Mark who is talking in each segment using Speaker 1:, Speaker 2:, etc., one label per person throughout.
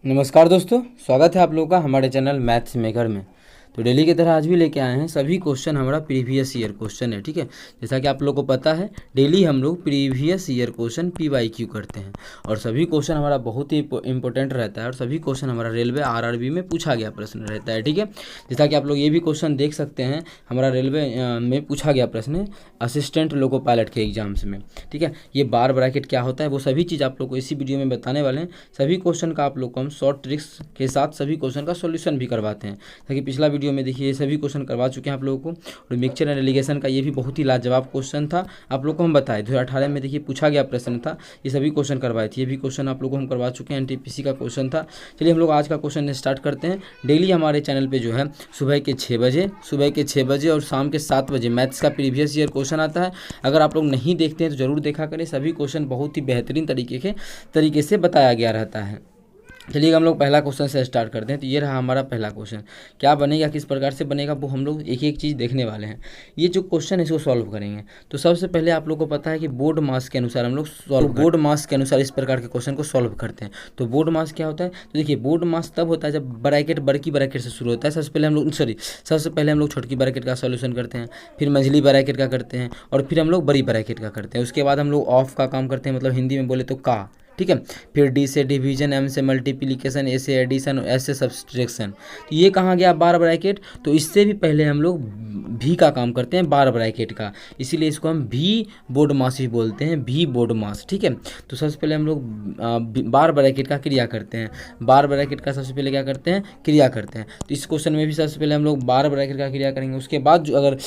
Speaker 1: नमस्कार दोस्तों, स्वागत है आप लोगों का हमारे चैनल मैथ्स मेकर में। तो डेली की तरह आज भी लेके आए हैं सभी क्वेश्चन हमारा प्रीवियस ईयर क्वेश्चन है। ठीक है, जैसा कि आप लोगों को पता है डेली हम लोग प्रीवियस ईयर क्वेश्चन PYQ करते हैं और सभी क्वेश्चन हमारा बहुत ही इंपॉर्टेंट रहता है और सभी क्वेश्चन हमारा रेलवे RRB में पूछा गया प्रश्न रहता है। ठीक है, जैसा कि आप लोग ये भी क्वेश्चन देख सकते हैं, हमारा रेलवे में पूछा गया प्रश्न असिस्टेंट लोको पायलट के एग्जाम्स में। ठीक है, ये बार ब्रैकेट क्या होता है वो सभी चीज़ आप लोग को इसी वीडियो में बताने वाले हैं। सभी क्वेश्चन का आप लोग को हम शॉर्ट ट्रिक्स के साथ सभी क्वेश्चन का सॉल्यूशन भी करवाते हैं, ताकि पिछला वीडियो में देखिए ये सभी क्वेश्चन करवा चुके हैं आप लोगों को। और मिक्सचर एंड एलिगेशन का ये भी बहुत ही लाजवाब क्वेश्चन था, आप लोग को हम बताए 2018 में देखिए पूछा गया प्रश्न था, ये सभी क्वेश्चन करवाए थे। ये भी क्वेश्चन आप लोगों को हम करवा चुके हैं, NTPC का क्वेश्चन था। चलिए हम लोग आज का क्वेश्चन स्टार्ट करते हैं। डेली हमारे चैनल पर जो है सुबह के 6 बजे और शाम के 7 बजे मैथ्स का प्रीवियस ईयर क्वेश्चन आता है। अगर आप लोग नहीं देखते हैं तो ज़रूर देखा करें, सभी क्वेश्चन बहुत ही बेहतरीन तरीके से बताया गया रहता है। चलिए हम लोग पहला क्वेश्चन से स्टार्ट करते हैं। तो ये रहा हमारा पहला क्वेश्चन, क्या बनेगा, किस प्रकार से बनेगा, वो हम लोग एक एक चीज़ देखने वाले हैं। ये जो क्वेश्चन है इसको सॉल्व करेंगे। तो सबसे पहले आप लोग को पता है कि बोर्ड मास के अनुसार हम लोग बोर्ड मास के अनुसार इस प्रकार के क्वेश्चन को सॉल्व करते हैं। तो बोर्ड मास क्या होता है, तो देखिए बोर्ड मास तब होता है जब ब्रैकेट बड़की ब्रैकेट से शुरू होता है। सबसे पहले हम लोग छोटकी ब्रैकेट का सॉल्यूशन करते हैं, फिर मंझली ब्रैकेट का करते हैं और फिर हम लोग बड़ी ब्रैकेट का करते हैं। उसके बाद हम लोग ऑफ का काम करते हैं, मतलब हिंदी में बोले तो का। ठीक है, फिर D से डिवीजन, M से मल्टीप्लिकेशन, A से एडिशन, S से सब्सट्रैक्शन। तो ये कहाँ गया बार ब्रैकेट। तो इससे भी पहले हम लोग भी का काम करते हैं, बार ब्रैकेट का, इसीलिए इसको हम भी बोर्ड मास भी बोलते हैं, भी बोर्ड मास। ठीक है, तो सबसे पहले हम लोग बार ब्रैकेट का क्रिया करते हैं। बार ब्रैकेट का सबसे पहले क्या करते हैं, क्रिया करते हैं। तो इस क्वेश्चन में भी सबसे पहले हम लोग बार ब्रैकेट का क्रिया करेंगे। उसके बाद जो अगर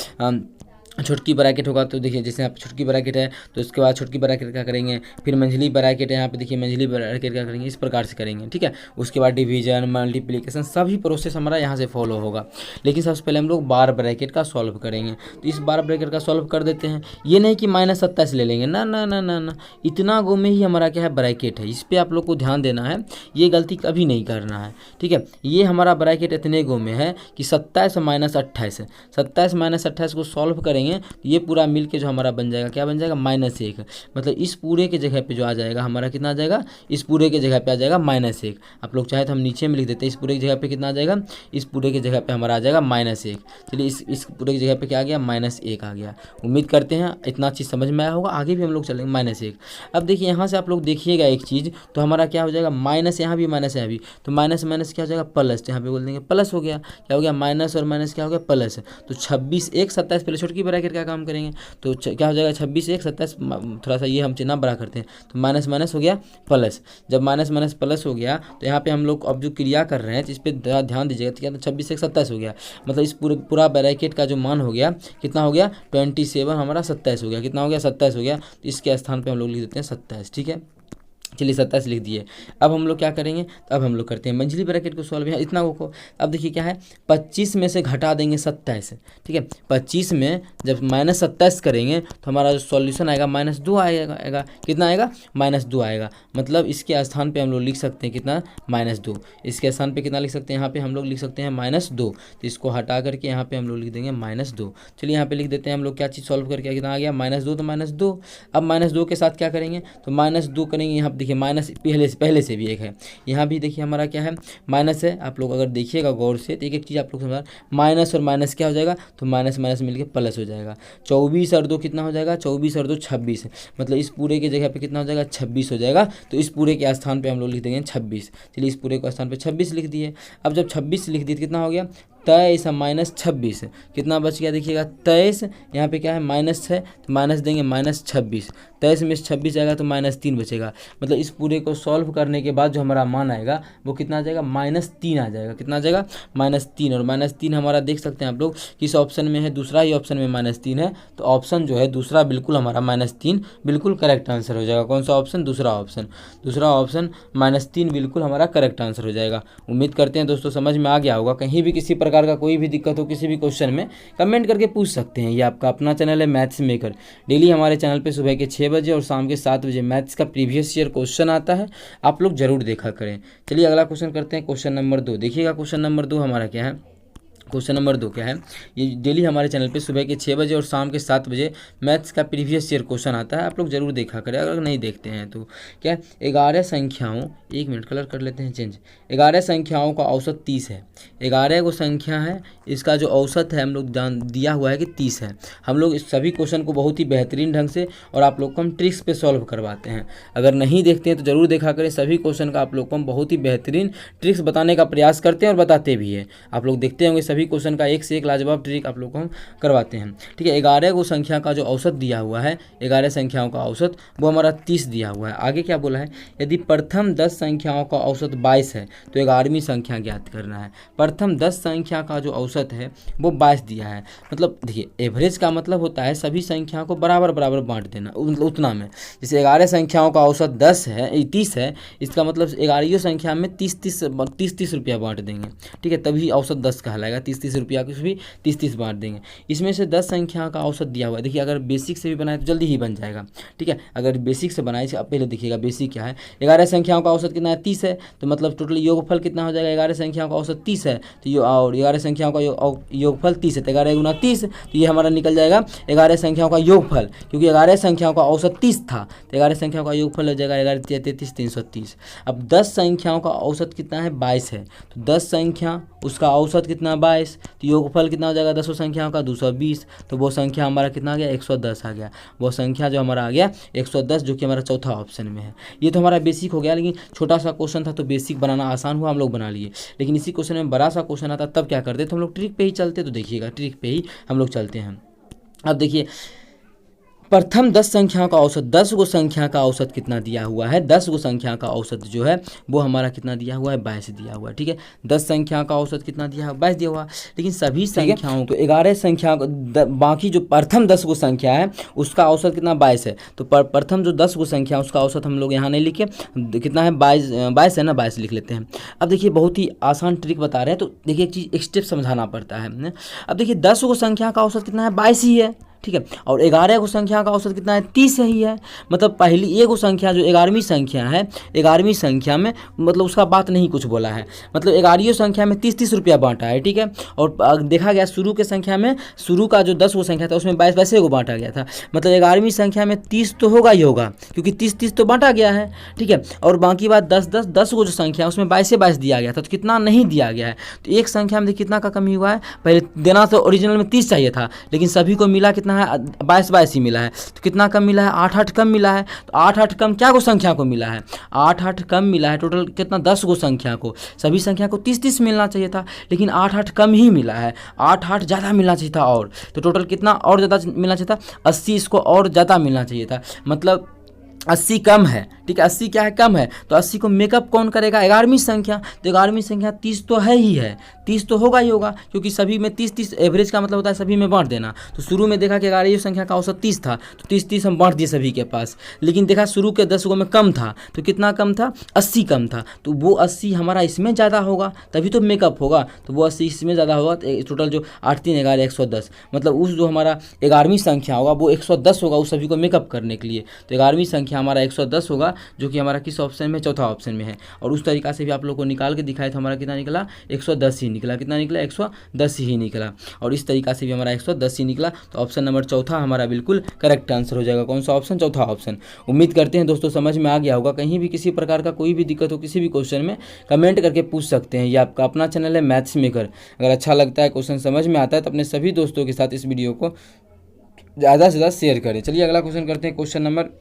Speaker 1: छोटकी ब्रैकेट होगा तो देखिए जैसे यहाँ पे छोटकी ब्रैकेट है तो उसके बाद छोटकी ब्रैकेट का करेंगे, फिर मंझली ब्रैकेट है यहाँ पे देखिए मंझली ब्रैकेट का करेंगे, इस प्रकार से करेंगे। ठीक है, उसके बाद डिवीजन, मल्टीप्लिकेशन सभी प्रोसेस हमारा यहाँ से फॉलो होगा। लेकिन सबसे पहले हम लोग बार ब्रैकेट का सॉल्व करेंगे। तो इस बार ब्रैकेट का सॉल्व कर देते हैं। ये नहीं कि -27 ले लेंगे, ना ना ना ना ना, इतना गो में ही हमारा क्या है ब्रैकेट है, इस पर आप लोग को ध्यान देना है, ये गलती कभी नहीं करना है। ठीक है, ये हमारा ब्रैकेट इतने गो में है कि 27 -28, 27 -28 को सॉल्व करेंगे तो ये पूरा मिल के जो हमारा बन जाएगा, क्या बन जाएगा, -1। मतलब इस पूरे के जगह पे जो आ जाएगा हमारा कितना आ जाएगा, इस पूरे के जगह पे आ जाएगा -1। आप लोग चाहे तो हम नीचे में लिख देते हैं, इस पूरे की जगह पे कितना आ जाएगा, इस पूरे की जगह पे हमारा आ जाएगा -1। चलिए इस पूरे की जगह पे क्या आ गया, -1 आ गया। उम्मीद करते हैं इतना चीज़ समझ में आया होगा, आगे भी हम लोग चलेंगे -1। अब देखिए यहाँ से आप लोग देखिएगा एक चीज़, तो हमारा क्या हो जाएगा, माइनस यहाँ भी माइनस यहाँ भी, तो माइनस माइनस क्या हो जाएगा, प्लस। यहाँ पे बोल देंगे प्लस हो गया, क्या हो गया, माइनस और माइनस क्या हो गया, प्लस। तो 26 1 27, पहले छोटकी ब्रैकेट का काम करेंगे तो क्या हो जाएगा, 26 1 27, थोड़ा सा ये हम चिन्ह बड़ा करते हैं, तो माइनस माइनस हो गया प्लस। जब माइनस माइनस प्लस हो गया तो यहाँ पे हम लोग अब जो क्रिया कर रहे हैं इस पर ध्यान दीजिएगा। तो क्या, 26 1 27 हो गया, मतलब इस पूरा ब्रैकेट का जो मान हो गया कितना हो गया, 27 हमारा 27 हो गया, कितना हो गया, 27 हो गया। तो इसके स्थान पर हम लोग लिख देते हैं 27। ठीक है, चलिए 27 लिख दिए। अब हम लोग क्या करेंगे, तो अब हम लोग करते हैं मंझली ब्रैकेट को सॉल्व। यहाँ इतना को अब देखिए क्या है, 25 में से घटा देंगे 27। ठीक है, 25 में जब -27 करेंगे तो हमारा जो सॉल्यूशन आएगा -2 आएगा। कितना आएगा, -2 आएगा। मतलब इसके स्थान पे हम लोग लिख सकते हैं कितना, -2। इसके स्थान पे कितना लिख सकते हैं, यहाँ पे हम लोग लिख सकते हैं -2। तो इसको हटा करके यहाँ पे हम लोग लिख देंगे -2। चलिए यहाँ पे लिख देते हैं हम लोग क्या चीज़ सॉल्व करके, कितना आ गया, -2। तो -2, अब -2 के साथ क्या करेंगे, तो -2 करेंगे। यहाँ देखिए माइनस पहले से भी एक है, यहाँ भी देखिए हमारा क्या है, माइनस है। आप लोग अगर देखिएगा गौर से तो एक चीज़ आप लोग समझ, माइनस और माइनस क्या हो जाएगा, तो माइनस माइनस मिलके प्लस हो जाएगा। 24 और 2 कितना हो जाएगा, 24 और 2 26, मतलब इस पूरे के जगह पे कितना हो जाएगा, 26 हो जाएगा। तो इस पूरे के स्थान पे हम लोग लिख देंगे 26। चलिए इस पूरे के स्थान पे 26 लिख दिए। अब जब 26 लिख दिए कितना हो गया, 23 -26, कितना बच गया देखिएगा, 23। यहाँ पे क्या है, माइनस है तो माइनस देंगे -26, 23 में 26 आएगा तो -3 बचेगा। मतलब इस पूरे को सॉल्व करने के बाद जो हमारा मान आएगा वो कितना आ जाएगा, -3 आ जाएगा। कितना आ जाएगा, -3। और -3 हमारा देख सकते हैं आप लोग किस ऑप्शन में है, दूसरा ही ऑप्शन में -3 है। तो ऑप्शन जो है दूसरा बिल्कुल हमारा -3 बिल्कुल करेक्ट आंसर हो जाएगा। कौन सा ऑप्शन, दूसरा ऑप्शन -3 बिल्कुल हमारा करेक्ट आंसर हो जाएगा। उम्मीद करते हैं दोस्तों समझ में आ गया होगा। कहीं भी किसी प्रकार का कोई भी दिक्कत हो किसी भी क्वेश्चन में कमेंट करके पूछ सकते हैं। ये आपका अपना चैनल है मैथ्स मेकर। डेली हमारे चैनल पे सुबह के 6 बजे और शाम के 7 बजे मैथ्स का प्रीवियस ईयर क्वेश्चन आता है, आप लोग जरूर देखा करें। चलिए अगला क्वेश्चन करते हैं, क्वेश्चन नंबर 2। देखिएगा क्वेश्चन नंबर 2 हमारा क्या है, क्वेश्चन नंबर 2 क्या है, ये डेली हमारे चैनल पे सुबह के 6 बजे और शाम के 7 बजे मैथ्स का प्रीवियस ईयर क्वेश्चन आता है, आप लोग जरूर देखा करें। अगर नहीं देखते हैं तो क्या है, 11 संख्याओं, 1 मिनट कलर कर लेते हैं चेंज, 11 संख्याओं का औसत 30 है। 11 को संख्या है, इसका जो औसत है हम लोग दिया हुआ है कि 30 है। हम लोग इस सभी क्वेश्चन को बहुत ही बेहतरीन ढंग से और आप लोग को हम ट्रिक्स पे सॉल्व करवाते हैं। अगर नहीं देखते हैं तो ज़रूर देखा करें, सभी क्वेश्चन का आप लोग को हम बहुत ही बेहतरीन ट्रिक्स बताने का प्रयास करते हैं और बताते भी हैं। आप लोग देखते होंगे सभी क्वेश्चन का एक से एक लाजवाब ट्रिक आप लोग को हम करवाते हैं। ठीक है, 11 को संख्या का जो औसत दिया हुआ है, 11 संख्याओं का औसत वो हमारा 30 दिया हुआ है। आगे क्या बोला है, यदि प्रथम 10 संख्याओं का औसत 22 है तो 11वीं संख्या ज्ञात करना है। प्रथम 10 संख्या का जो औसत है वो 22 दिया है। मतलब देखिए, एवरेज का मतलब होता है सभी संख्याओं को बराबर बराबर बांट देना, उतना में। जैसे 11 संख्याओं का औसत 10 है, 30 है, इसका मतलब 11वीं संख्या में 30 रुपया बांट देंगे। ठीक है, तभी औसत 10 कहलाएगा। 30 रुपया कुछ भी 30 बांट देंगे। इसमें से 10 संख्या का औसत दिया हुआ है। देखिए, अगर बेसिक से भी बनाए तो जल्दी ही बन जाएगा। ठीक है, अगर बेसिक से बनाए, अब पहले देखिएगा बेसिक क्या है। 11 संख्याओं का औसत कितना है, 30 है, तो मतलब टोटल योगफल कितना हो जाएगा, 11 संख्याओं का औसत 30 है तो और 11 संख्याओं का योगफल 30 है, तो 11 गुना 30, तो ये हमारा निकल जाएगा 11 संख्याओं का योगफल, क्योंकि 11 संख्याओं का औसत 30 था, तो 11 संख्याओं का योगफल हो जाएगा 11 33 330। अब 10 संख्याओं का औसत कितना है, 22 है, तो 10 संख्या उसका औसत कितना 22, तो योगफल कितना हो जाएगा 10 संख्याओं का 220, तो वो संख्या हमारा कितना आ गया, 110 आ गया। वो संख्या जो हमारा आ गया 110, जो कि हमारा चौथा ऑप्शन में है। ये तो हमारा बेसिक हो गया, लेकिन छोटा सा क्वेश्चन था तो बेसिक बनाना आसान हुआ, हम लोग बना लिए। लेकिन इसी क्वेश्चन में बड़ा सा क्वेश्चन आता तब क्या करते, तो हम लोग ट्रिक पे ही चलते। तो देखिएगा, ट्रिक पे ही हम लोग चलते हैं। अब देखिए, प्रथम 10 संख्याओं का औसत, 10 गो संख्या का औसत कितना दिया हुआ है, 10 गो संख्या का औसत जो है वो हमारा कितना दिया हुआ है, 22 दिया हुआ है। ठीक है, 10 संख्या का औसत कितना दिया है, 22 दिया हुआ। लेकिन सभी संख्याओं तो 11 संख्या, बाकी जो प्रथम 10 गो संख्या है उसका औसत कितना 22 है, तो प्रथम जो 10 गो संख्या उसका औसत हम लोग यहाँ नहीं लिखे, कितना है 22 है ना, 22 लिख लेते हैं। अब देखिए, बहुत ही आसान ट्रिक बता रहे हैं, तो देखिए एक चीज़ एक स्टेप समझाना पड़ता है। अब देखिए, 10 गो संख्या का औसत कितना है, 22 ही है। ठीक है, और 11 को संख्या का औसत कितना है, 30 ही है। मतलब पहली एगो संख्या जो 11वीं संख्या है, 11वीं संख्या में मतलब उसका बात नहीं कुछ बोला है, मतलब 11वीं संख्या में 30 रुपया बांटा है। ठीक है, और देखा गया शुरू के संख्या में, शुरू का जो 10 गो संख्या था उसमें 22 को बांटा गया था। मतलब 11वीं संख्या में 30 तो होगा ही होगा, क्योंकि 30 तो बांटा गया है। ठीक है, और बाकी बात 10 गो जो संख्या उसमें 22 दिया गया था, तो कितना नहीं दिया गया है। तो एक संख्या में कितना का कमी हुआ है, पहले देना तो ओरिजिनल में 30 चाहिए था, लेकिन सभी को मिला कितना है, 22 ही मिला है। तो कितना कम मिला है, 8 कम मिला है। तो 8 कम क्या को संख्या को मिला है, 8 कम मिला है। टोटल कितना, 10 गो संख्या को, सभी संख्या को 30 मिलना चाहिए था, लेकिन 8 कम ही मिला है। 8 ज़्यादा मिलना चाहिए था, और तो टोटल कितना और ज़्यादा मिलना चाहिए था, 80 इसको और ज़्यादा मिलना चाहिए था। मतलब 80 कम है। ठीक है, 80 क्या है, कम है, तो 80 को मेकअप कौन करेगा, 11वीं संख्या। तो 11वीं संख्या 30 तो है ही है, 30 तो होगा ही होगा, क्योंकि सभी में 30 एवरेज का मतलब होता है सभी में बांट देना। तो शुरू में देखा कि 11वीं संख्या का औसत 30 था, तो 30 हम बांट दिए सभी के पास। लेकिन देखा शुरू के 10 गो में कम था, तो कितना कम था, 80 कम था, तो वो 80 हमारा इसमें ज़्यादा होगा, तभी तो मेकअप होगा। तो वो 80 इसमें ज़्यादा होगा, तो टोटल जो 8 3 11 110, मतलब उस जो हमारा 11वीं संख्या होगा वो 110 होगा उस सभी को मेकअप करने के लिए। तो 11वीं संख्या हमारा 110 होगा, जो कि हमारा किस ऑप्शन में, चौथा ऑप्शन में है। और उस तरीका से भी आप लोग को निकाल के दिखाया तो हमारा कितना निकला, 110 ही निकला। कितना निकला, 110 ही निकला। और इस तरीका से भी हमारा 110 ही निकला। तो ऑप्शन नंबर चौथा हमारा बिल्कुल करेक्ट आंसर हो जाएगा। कौन सा ऑप्शन, चौथा ऑप्शन। उम्मीद करते हैं दोस्तों समझ में आ गया होगा। कहीं भी किसी प्रकार का कोई भी दिक्कत हो किसी भी क्वेश्चन में, कमेंट करके पूछ सकते हैं। ये आपका अपना चैनल है मैथ्स मेकर। अगर अच्छा लगता है, क्वेश्चन समझ में आता है, तो अपने सभी दोस्तों के साथ इस वीडियो को ज़्यादा से ज़्यादा शेयर करें। चलिए अगला क्वेश्चन करते हैं, क्वेश्चन नंबर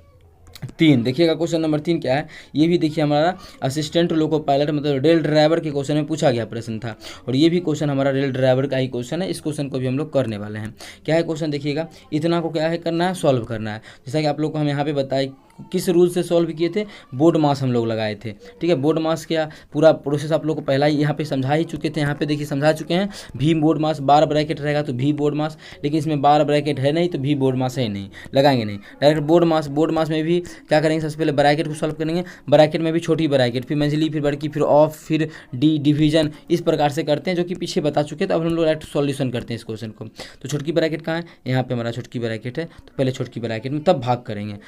Speaker 1: 3। देखिएगा क्वेश्चन नंबर 3 क्या है, ये भी देखिए हमारा असिस्टेंट लोको पायलट मतलब रेल ड्राइवर के क्वेश्चन में पूछा गया प्रश्न था। और ये भी क्वेश्चन हमारा रेल ड्राइवर का ही क्वेश्चन है। इस क्वेश्चन को भी हम लोग करने वाले हैं। क्या है क्वेश्चन, देखिएगा, इतना को क्या है करना है, सॉल्व करना है। जैसा कि आप लोग को हम यहाँ पे बताए किस रूल से सॉल्व किए थे, बोर्ड मास हम लोग लगाए थे। ठीक है, बोर्ड मास क्या पूरा प्रोसेस आप लोग को पहला ही यहाँ पे समझा ही चुके थे। यहाँ पे देखिए समझा चुके हैं, भी बोर्ड मास 12 ब्रैकेट रहेगा तो भी बोर्ड मास, लेकिन इसमें 12 ब्रैकेट है नहीं तो भी बोर्ड मास है नहीं, लगाएंगे नहीं। डायरेक्ट बोर्ड मास में भी क्या करेंगे, सबसे पहले ब्रैकेट को सॉल्व करेंगे। ब्रैकेट में भी छोटी ब्रैकेट, फिर मंझली, फिर बड़की, फिर ऑफ, फिर डी डिवीजन, इस प्रकार से करते हैं, जो कि पीछे बता चुके थे। अब हम लोग डायरेक्ट सॉल्यूशन करते हैं इस क्वेश्चन को। तो छोटकी ब्रैकेट कहाँ है, यहाँ पे हमारा छोटकी ब्रैकेट है, तो पहले छोटकी ब्रैकेट में तब भाग करेंगे।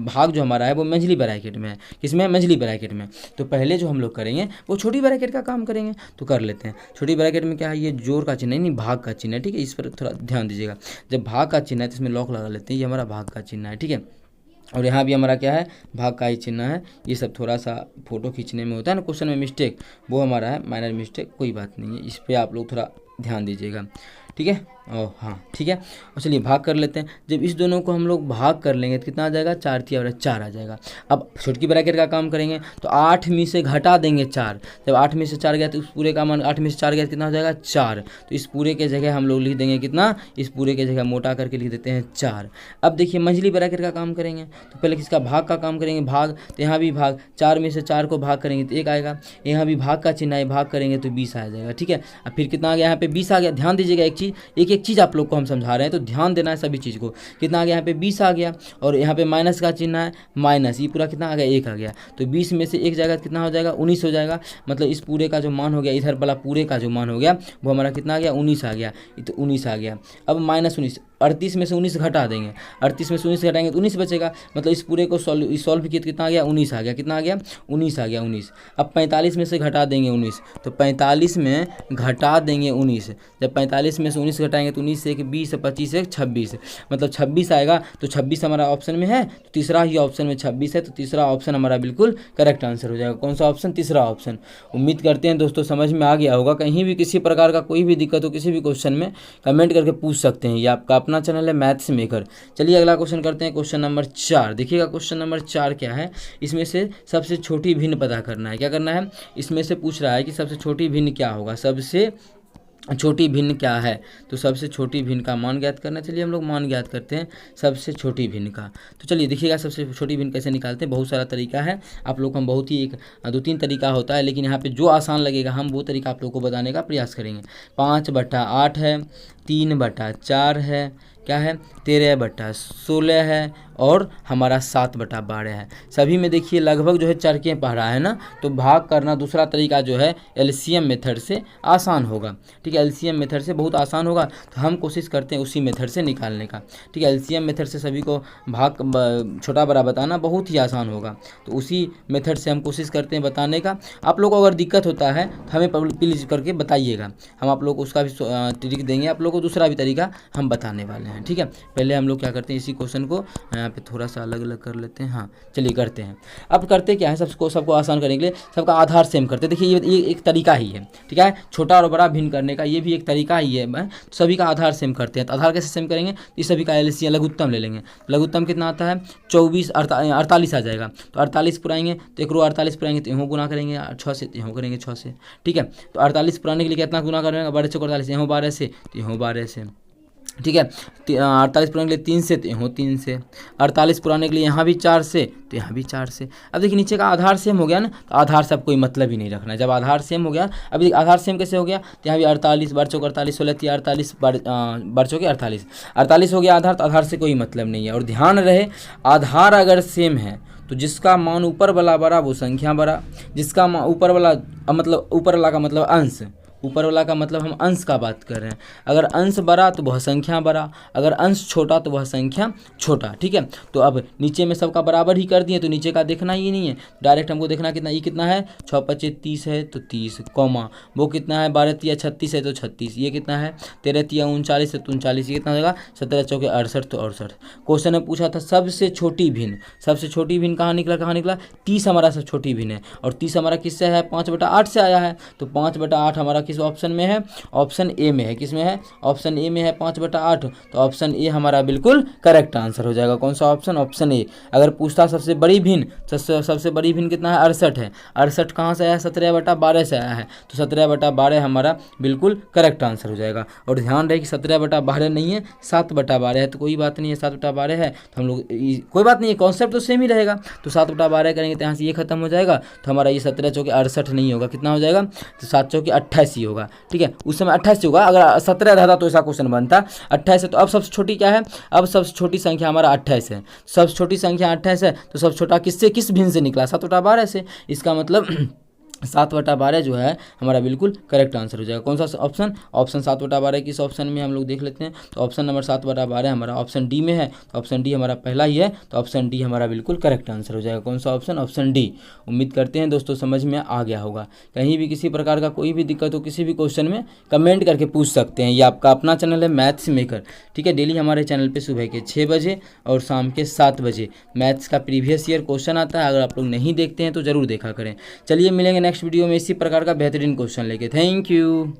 Speaker 1: भाग जो हमारा है वो मंझली ब्रैकेट में है। किसमें है? मंझली ब्रैकेट में। तो पहले जो हम लोग करेंगे वो छोटी ब्रैकेट का काम करेंगे। तो कर लेते हैं। छोटी ब्रैकेट में क्या है? ये जोड़ का चिन्ह है, नहीं भाग का चिन्ह है, ठीक है। इस पर थोड़ा ध्यान दीजिएगा। जब भाग का चिन्ह है तो इसमें लॉक लगा लेते हैं। ये हमारा भाग का चिन्ह है, ठीक है। और यहाँ भी हमारा क्या है? भाग का ही चिन्ह है। ये सब थोड़ा सा फोटो खींचने में होता है ना क्वेश्चन में मिस्टेक, वो हमारा है माइनर मिस्टेक, कोई बात नहीं है। इस पर आप लोग थोड़ा ध्यान दीजिएगा, ठीक है। और हाँ ठीक है। और चलिए भाग कर लेते हैं। जब इस दोनों को हम लोग भाग कर लेंगे तो कितना आ जाएगा? 4 3 4 आ जाएगा। अब छोटकी ब्रैकेट का काम करेंगे तो 8 में से घटा देंगे 4। जब 8 में से 4 गया तो उस पूरे का मान 8 में से 4 गया तो कितना हो जाएगा? 4। तो इस पूरे के जगह हम लोग लिख देंगे कितना? इस पूरे के जगह मोटा करके लिख देते हैं 4। अब देखिए मंझली ब्रैकेट का काम करेंगे तो पहले किसका? भाग का काम करेंगे। भाग तो यहाँ भी भाग, 4 में से 4 को भाग करेंगे तो 1 आएगा। यहाँ भी भाग का चिन्ह है, भाग करेंगे तो 20 आ जाएगा, ठीक है। अब फिर कितना आ गया? यहाँ पे 20 आ गया। ध्यान दीजिएगा एक चीज़, एक चीज़ आप लोग को हम समझा रहे हैं तो ध्यान देना है सभी चीज़ को। कितना आ गया? यहाँ पे 20 आ गया और यहाँ पे माइनस का चिन्ह है, माइनस, ये पूरा कितना आ गया? 1 आ गया। तो 20 में से 1 जाएगा तो कितना हो जाएगा? 19 हो जाएगा। मतलब इस पूरे का जो मान हो गया, इधर वाला पूरे का जो मान हो गया वो हमारा कितना आ गया? 19 आ गया। तो 19 आ गया। अब -19, 38 में से 19 घटा देंगे। 38 में से 19 घटाएंगे तो 19 बचेगा। मतलब इस पूरे को सॉल्व किया तो कितना आ गया? 19 आ गया। कितना आ गया? 19 आ गया। 19। अब 45 में से घटा देंगे 19, तो 45 में घटा देंगे 19। जब 45 में से 19 घटाएंगे तो 19 से 1 20, 25 से 26, मतलब 26 आएगा। तो 26 हमारा ऑप्शन में है, तो तीसरा ही ऑप्शन में 26 है। तो तीसरा ऑप्शन हमारा बिल्कुल करेक्ट आंसर हो जाएगा। कौन सा ऑप्शन? तीसरा ऑप्शन। उम्मीद करते हैं दोस्तों समझ में आ गया होगा। कहीं भी किसी प्रकार का कोई भी दिक्कत हो किसी भी क्वेश्चन में कमेंट करके पूछ सकते हैं। ये आपका अपना चैनल है मैथ्स मेकर। चलिए अगला क्वेश्चन करते हैं, क्वेश्चन नंबर 4। देखिएगा क्वेश्चन नंबर 4 क्या है? इसमें से सबसे छोटी भिन्न पता करना है। क्या करना है? इसमें से पूछ रहा है कि सबसे छोटी भिन्न क्या होगा, सबसे छोटी भिन्न क्या है। तो सबसे छोटी भिन्न का मान ज्ञात करना। चलिए हम लोग मान ज्ञात करते हैं सबसे छोटी भिन्न का। तो चलिए देखिएगा सबसे छोटी भिन्न कैसे निकालते हैं। बहुत सारा तरीका है, आप लोग हम बहुत ही 2-3 तरीका होता है, लेकिन यहाँ पे जो आसान लगेगा हम वो तरीका आप लोग को बताने का प्रयास करेंगे। 5/8 है, 3/4 है, क्या है? 13/16 है और हमारा 7/12 है। सभी में देखिए लगभग जो है चरकें पढ़ रहा है ना, तो भाग करना दूसरा तरीका जो है एलसीएम मेथड से आसान होगा, ठीक है। एलसीएम मेथड से बहुत आसान होगा, तो हम कोशिश करते हैं उसी मेथड से निकालने का, ठीक है। एलसीएम मेथड से सभी को भाग छोटा बड़ा बताना बहुत ही आसान होगा, तो उसी मेथड से हम कोशिश करते हैं बताने का। आप लोग को अगर दिक्कत होता है तो हमें प्लीज़ करके बताइएगा, हम आप लोग को उसका भी ट्रिक देंगे, आप लोग को दूसरा भी तरीका हम बताने वाले हैं, ठीक है। पहले हम लोग क्या करते हैं, इसी क्वेश्चन को यहाँ पे थोड़ा सा अलग अलग कर लेते हैं। हाँ चलिए करते हैं। अब करते क्या है, सबको आसान करने के लिए सबका आधार सेम करते हैं। देखिए ये एक तरीका ही है, ठीक है। छोटा और बड़ा भिन्न करने का ये भी एक तरीका ही है। सभी का आधार सेम करते हैं। तो आधार कैसे सेम करेंगे, इस सभी का एलसीएम लघुत्तम ले लेंगे। लघुत्तम कितना आता है? 48 आ जाएगा। तो 48 पुराएंगे तो एक रो 48 पुराएंगे तो यहाँ गुना करेंगे 6 से, तो यहाँ करेंगे 6 से, ठीक है। तो 48 पुराने के लिए कितना गुना करेंगे? 12 से 48, यहाँ 12 से तो यहाँ 12 से, ठीक है। 48 पुराने के लिए 3 से तो यहाँ 3 से, 48 पुराने के लिए यहाँ भी 4 से तो यहाँ भी 4 से। अब देखिए नीचे का आधार सेम हो गया ना, तो आधार से अब कोई मतलब ही नहीं रखना है। जब आधार सेम हो गया, अभी आधार सेम कैसे हो गया, तो यहाँ भी 48 बार चौक 48, 16 3 48 बार चौके 48 हो गया आधार, तो आधार से कोई मतलब नहीं है। और ध्यान रहे आधार अगर सेम है तो जिसका मान ऊपर वाला बड़ा वो संख्या बड़ा, जिसका ऊपर वाला मतलब ऊपर वाला का मतलब अंश, ऊपर वाला का मतलब हम अंश का बात कर रहे हैं। अगर अंश बड़ा तो वह संख्या बड़ा, अगर अंश छोटा तो वह संख्या छोटा, ठीक है। तो अब नीचे में सबका बराबर ही कर दिए, तो नीचे का देखना ही नहीं है, डायरेक्ट हमको देखना कितना, ये कितना है 6 5 30 है तो 30, कॉमा वो कितना है 12 3 36 है तो 36, ये कितना है 13 3 39 है तो 39, ये कितना होगा 17 चौके 68 तो 68। क्वेश्चन में पूछा था सबसे छोटी भिन्न, सबसे छोटी भिन्न कहाँ निकला 30 हमारा सब छोटी भिन्न है। और 30 हमारा किससे है? 5/8 से आया है। तो 5/8 हमारा किस ऑप्शन में है? ऑप्शन ए में है। किस में है? ऑप्शन ए में है 5/8। तो ऑप्शन ए हमारा बिल्कुल करेक्ट आंसर हो जाएगा। कौन सा ऑप्शन? Option A. अगर पूछता सबसे बड़ी भिन्न, सबसे बड़ी भिन्न कितना है? 68 है। 68 कहाँ से आया है? 17/12 से आया है। तो 17/12 हमारा बिल्कुल करेक्ट आंसर हो जाएगा। और ध्यान रहे कि 17/12 नहीं है, 7/12 है। तो कोई बात नहीं है, 7/12 है तो हम लोग कोई बात नहीं है, कॉन्सेप्ट तो सेम ही रहेगा। तो 7/12 करेंगे तो यहाँ से ये खत्म हो जाएगा, तो हमारा ये 17 चौके 68 नहीं होगा, कितना हो जाएगा? तो 7 चौके 28 होगा, ठीक है। उस समय 28 होगा, अगर 17 रहता तो ऐसा क्वेश्चन बनता 28 है। तो अब सबसे छोटी क्या है? अब सबसे छोटी संख्या हमारा 28 है। सबसे छोटी संख्या 28 है, तो सबसे छोटा किससे, किस भिन्न से निकला? 7/12 से। इसका मतलब 7/12 जो है हमारा बिल्कुल करेक्ट आंसर हो जाएगा। कौन सा ऑप्शन? ऑप्शन 7/12 किस ऑप्शन में हम लोग देख लेते हैं। तो ऑप्शन नंबर 7/12 हमारा ऑप्शन डी में है, तो ऑप्शन डी हमारा पहला ही है, तो ऑप्शन डी हमारा बिल्कुल करेक्ट आंसर हो जाएगा। कौन सा ऑप्शन? Option D. उम्मीद करते हैं दोस्तों समझ में आ गया होगा। कहीं भी किसी प्रकार का कोई भी दिक्कत हो किसी भी क्वेश्चन में कमेंट करके पूछ सकते हैं। ये आपका अपना चैनल है मैथ्स मेकर, ठीक है। डेली हमारे चैनल पे सुबह के 6 बजे और शाम के 7 बजे मैथ्स का प्रीवियस ईयर क्वेश्चन आता है। अगर आप लोग नहीं देखते हैं तो ज़रूर देखा करें। चलिए मिलेंगे नेक्स्ट वीडियो में इसी प्रकार का बेहतरीन क्वेश्चन लेके। Thank you.